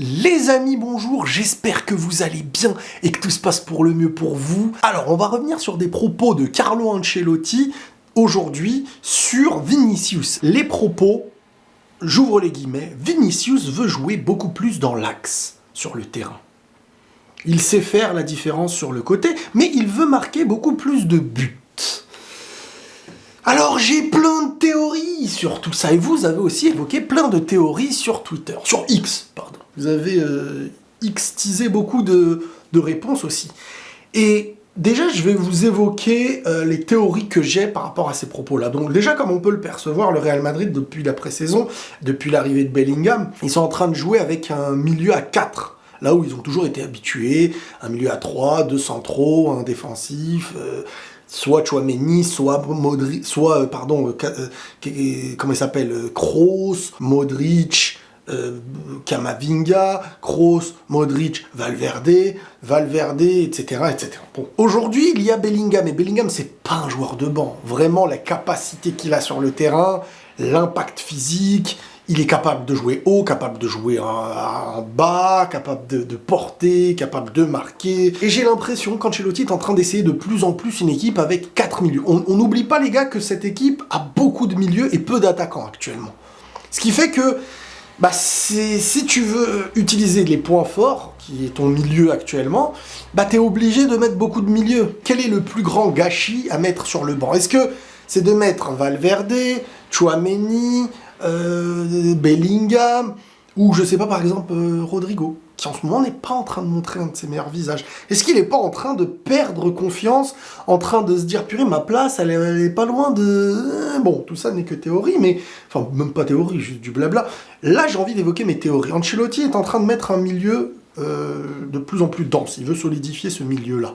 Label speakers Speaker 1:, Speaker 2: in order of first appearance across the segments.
Speaker 1: Les amis, bonjour, j'espère que vous allez bien et que tout se passe pour le mieux pour vous. Alors, on va revenir sur des propos de Carlo Ancelotti aujourd'hui sur Vinicius. Les propos, j'ouvre les guillemets, Vinicius veut jouer beaucoup plus dans l'axe sur le terrain. Il sait faire la différence sur le côté, mais il veut marquer beaucoup plus de buts. Alors j'ai plein de théories sur tout ça, et vous avez aussi évoqué plein de théories sur Twitter, sur X, pardon. Vous avez X-teasé beaucoup de réponses aussi. Et déjà, je vais vous évoquer les théories que j'ai par rapport à ces propos-là. Donc déjà, comme on peut le percevoir, le Real Madrid, depuis la pré-saison, depuis l'arrivée de Bellingham, ils sont en train de jouer avec un milieu à 4. Là où ils ont toujours été habitués, un milieu à 3, 2 centraux, un défensif... soit Tchouaméni, soit Modric, comment il s'appelle, Kroos, Modric, Camavinga, Kroos, Modric, Valverde, etc., etc. Bon, aujourd'hui, il y a Bellingham, et Bellingham, c'est pas un joueur de banc. Vraiment, la capacité qu'il a sur le terrain, l'impact physique, il est capable de jouer haut, capable de jouer en bas, capable de porter, capable de marquer. Et j'ai l'impression qu'Ancelotti est en train d'essayer de plus en plus une équipe avec 4 milieux. On n'oublie pas, les gars, que cette équipe a beaucoup de milieux et peu d'attaquants actuellement. Ce qui fait que, si tu veux utiliser les points forts, qui est ton milieu actuellement, t'es obligé de mettre beaucoup de milieux. Quel est le plus grand gâchis à mettre sur le banc? Est-ce que c'est de mettre Valverde, Tchouaméni, Bellingham, ou je sais pas, par exemple, Rodrigo, qui en ce moment n'est pas en train de montrer un de ses meilleurs visages. Est-ce qu'il n'est pas en train de perdre confiance, en train de se dire, purée, ma place, elle est pas loin de... Bon, tout ça n'est que théorie, mais... Enfin, même pas théorie, juste du blabla. Là, j'ai envie d'évoquer mes théories. Ancelotti est en train de mettre un milieu de plus en plus dense. Il veut solidifier ce milieu-là,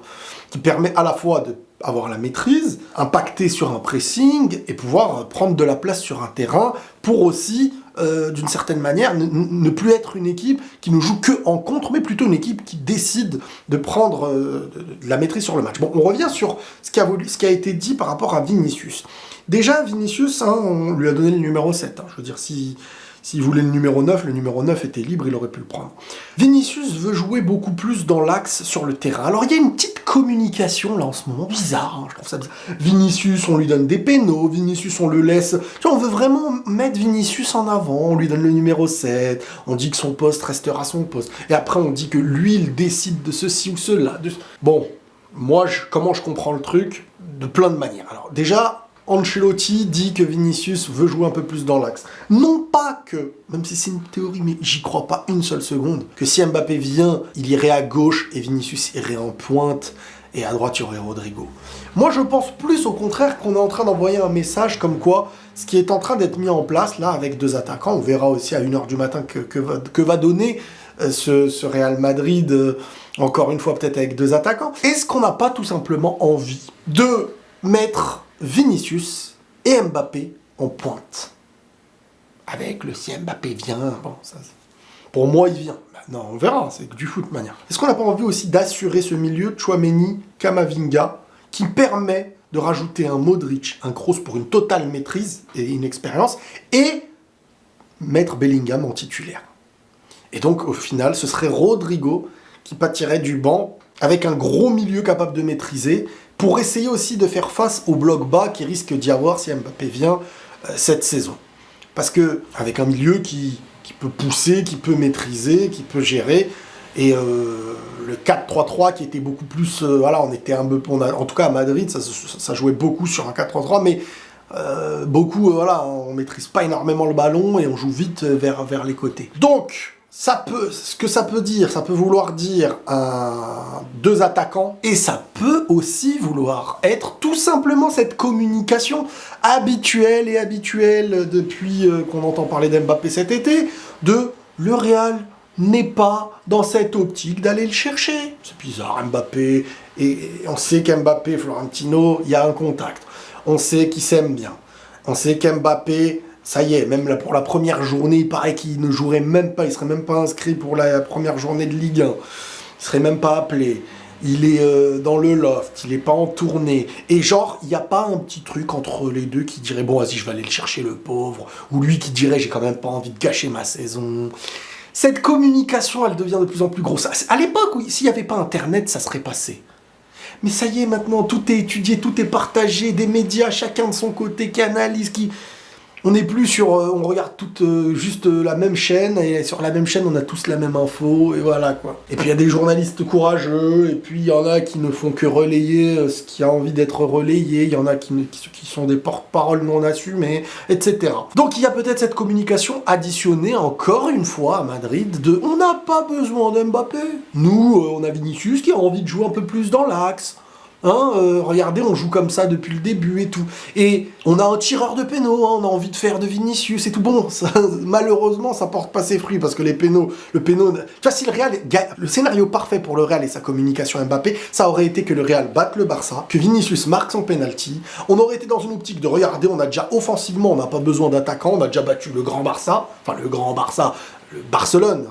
Speaker 1: qui permet à la fois de avoir la maîtrise, impacter sur un pressing et pouvoir prendre de la place sur un terrain pour aussi, d'une certaine manière, ne plus être une équipe qui ne joue que en contre, mais plutôt une équipe qui décide de prendre de la maîtrise sur le match. Bon, on revient sur ce qui a été dit par rapport à Vinicius. Déjà, Vinicius, on lui a donné le numéro 7. Je veux dire, s'il voulait le numéro 9 était libre, il aurait pu le prendre. Vinicius veut jouer beaucoup plus dans l'axe sur le terrain. Alors il y a une petite communication là en ce moment, bizarre, je trouve ça bizarre. Vinicius, on lui donne des pénaux, Vinicius, on le laisse... Tu vois, on veut vraiment mettre Vinicius en avant, on lui donne le numéro 7, on dit que son poste restera son poste. Et après on dit que lui, il décide de ceci ou cela. Bon, moi, comment je comprends le truc? De plein de manières. Alors déjà... Ancelotti dit que Vinicius veut jouer un peu plus dans l'axe. Non pas que, même si c'est une théorie, mais j'y crois pas une seule seconde, que si Mbappé vient, il irait à gauche et Vinicius irait en pointe, et à droite il y aurait Rodrigo. Moi je pense plus au contraire qu'on est en train d'envoyer un message comme quoi ce qui est en train d'être mis en place là avec deux attaquants, on verra aussi à 1h du matin que va donner ce Real Madrid, encore une fois peut-être avec deux attaquants. Est-ce qu'on n'a pas tout simplement envie de mettre Vinicius et Mbappé en pointe? Avec le si Mbappé vient, bon, ça, pour moi il vient. Non, on verra, c'est du foot manière. Est-ce qu'on n'a pas envie aussi d'assurer ce milieu Tchouaméni, Camavinga, qui permet de rajouter un Modric, un Kroos pour une totale maîtrise et une expérience, et mettre Bellingham en titulaire? Et donc au final, ce serait Rodrigo qui pâtirait du banc avec un gros milieu capable de maîtriser, pour essayer aussi de faire face au bloc bas qui risque d'y avoir si Mbappé vient cette saison. Parce que avec un milieu qui peut pousser, qui peut maîtriser, qui peut gérer, et le 4-3-3 qui était beaucoup plus... on était en tout cas à Madrid, ça jouait beaucoup sur un 4-3-3, mais on maîtrise pas énormément le ballon et on joue vite vers les côtés. Donc... ce que ça peut dire, ça peut vouloir dire deux attaquants, et ça peut aussi vouloir être tout simplement cette communication habituelle depuis qu'on entend parler d'Mbappé cet été, de le Real n'est pas dans cette optique d'aller le chercher. C'est bizarre, Mbappé, et on sait qu'Mbappé, Florentino, il y a un contact. On sait qu'ils s'aiment bien. On sait qu'Mbappé... Ça y est, même là, pour la première journée, il paraît qu'il ne jouerait même pas, il serait même pas inscrit pour la première journée de Ligue 1. Il serait même pas appelé. Il est dans le loft, il est pas en tournée. Et genre, il n'y a pas un petit truc entre les deux qui dirait « Bon, vas-y, je vais aller le chercher, le pauvre ». Ou lui qui dirait « J'ai quand même pas envie de gâcher ma saison ». Cette communication, elle devient de plus en plus grosse. À l'époque, oui, s'il n'y avait pas Internet, ça serait passé. Mais ça y est, maintenant, tout est étudié, tout est partagé, des médias, chacun de son côté, qui analyse, qui... On n'est plus sur... on regarde toutes juste la même chaîne, et sur la même chaîne, on a tous la même info, et voilà, quoi. Et puis, il y a des journalistes courageux, et puis il y en a qui ne font que relayer ce qui a envie d'être relayé, il y en a qui sont des porte-paroles non assumés, etc. Donc, il y a peut-être cette communication additionnée, encore une fois, à Madrid, de « On n'a pas besoin d'Mbappé. Nous, on a Vinicius qui a envie de jouer un peu plus dans l'axe. » Regardez, on joue comme ça depuis le début et tout. Et on a un tireur de pénaux, on a envie de faire de Vinicius et tout. Bon, ça, malheureusement, ça porte pas ses fruits parce que le pénaux... Tu vois, si le scénario parfait pour le Real et sa communication Mbappé, ça aurait été que le Real batte le Barça, que Vinicius marque son penalty. On aurait été dans une optique de regarder, on a déjà offensivement, on n'a pas besoin d'attaquants, on a déjà battu le grand Barça. Enfin, le grand Barça... Le Barcelone,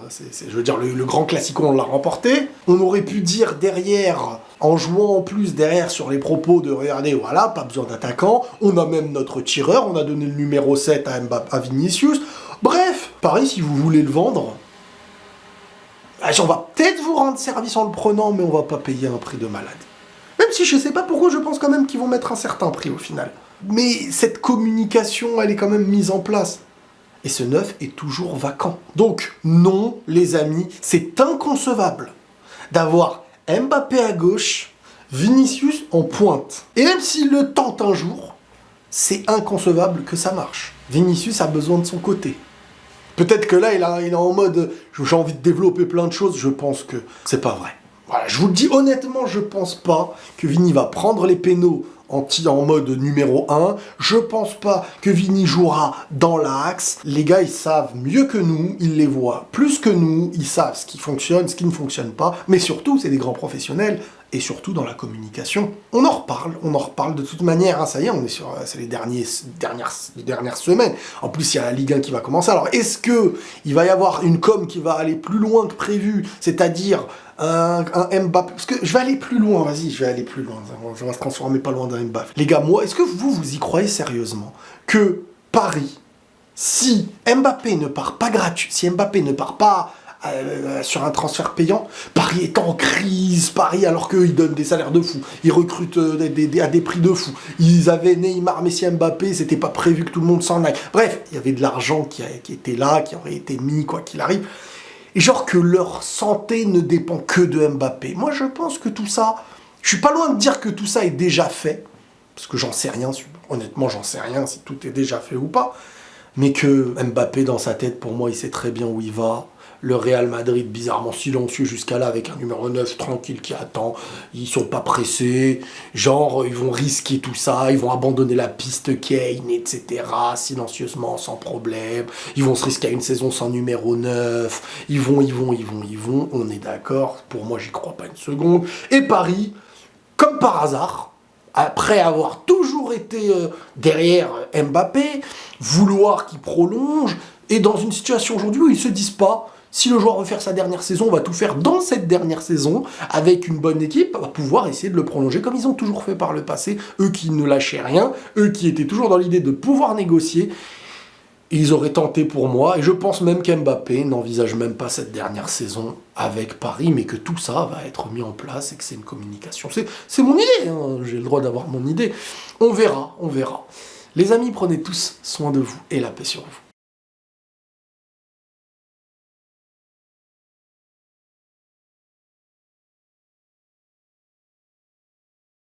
Speaker 1: je veux dire, le grand classico, on l'a remporté. On aurait pu dire derrière, en jouant en plus derrière sur les propos de regardez, voilà, pas besoin d'attaquant. On a même notre tireur, on a donné le numéro 7 à Vinicius. Bref, Paris, si vous voulez le vendre, on va peut-être vous rendre service en le prenant, mais on va pas payer un prix de malade. Même si je sais pas pourquoi, je pense quand même qu'ils vont mettre un certain prix au final. Mais cette communication, elle est quand même mise en place. Et ce 9 est toujours vacant. Donc, non, les amis, c'est inconcevable d'avoir Mbappé à gauche, Vinicius en pointe. Et même s'il le tente un jour, c'est inconcevable que ça marche. Vinicius a besoin de son côté. Peut-être que là, il est en mode « j'ai envie de développer plein de choses », je pense que c'est pas vrai. Voilà, je vous le dis honnêtement, je pense pas que Vini va prendre les pénaux en mode numéro 1. Je pense pas que Vini jouera dans l'axe. Les gars, ils savent mieux que nous, ils les voient plus que nous, ils savent ce qui fonctionne, ce qui ne fonctionne pas, mais surtout, c'est des grands professionnels, et surtout dans la communication. On en reparle de toute manière, hein, ça y est, c'est les dernières semaines. En plus, il y a la Ligue 1 qui va commencer. Alors, est-ce que il va y avoir une com qui va aller plus loin que prévu, c'est-à-dire un Mbappé, parce que je vais aller plus loin, vas-y, je vais aller plus loin, ça va se transformer pas loin d'un Mbappé. Les gars, moi, est-ce que vous y croyez sérieusement que Paris, si Mbappé ne part pas gratuit, si Mbappé ne part pas sur un transfert payant, Paris est en crise, Paris, alors qu'ils donnent des salaires de fou, ils recrutent à des prix de fou, ils avaient Neymar, Messi, Mbappé, c'était pas prévu que tout le monde s'en aille, bref, il y avait de l'argent qui était là, qui aurait été mis, quoi qu'il arrive, et genre que leur santé ne dépend que de Mbappé. Moi, je pense que tout ça, je suis pas loin de dire que tout ça est déjà fait, parce que j'en sais rien, honnêtement, j'en sais rien si tout est déjà fait ou pas, mais que Mbappé, dans sa tête, pour moi, il sait très bien où il va. Le Real Madrid, bizarrement silencieux jusqu'à là, avec un numéro 9 tranquille qui attend. Ils sont pas pressés. Genre, ils vont risquer tout ça. Ils vont abandonner la piste Kane, etc. Silencieusement, sans problème. Ils vont se risquer à une saison sans numéro 9. Ils vont. On est d'accord. Pour moi, j'y crois pas une seconde. Et Paris, comme par hasard, après avoir toujours été derrière Mbappé, vouloir qu'il prolonge, et dans une situation aujourd'hui où ils se disent pas, si le joueur veut faire sa dernière saison, on va tout faire dans cette dernière saison, avec une bonne équipe, on va pouvoir essayer de le prolonger comme ils ont toujours fait par le passé, eux qui ne lâchaient rien, eux qui étaient toujours dans l'idée de pouvoir négocier. Ils auraient tenté pour moi, et je pense même qu'Mbappé n'envisage même pas cette dernière saison avec Paris, mais que tout ça va être mis en place et que c'est une communication. C'est mon idée, hein, j'ai le droit d'avoir mon idée. On verra. Les amis, prenez tous soin de vous et la paix sur vous.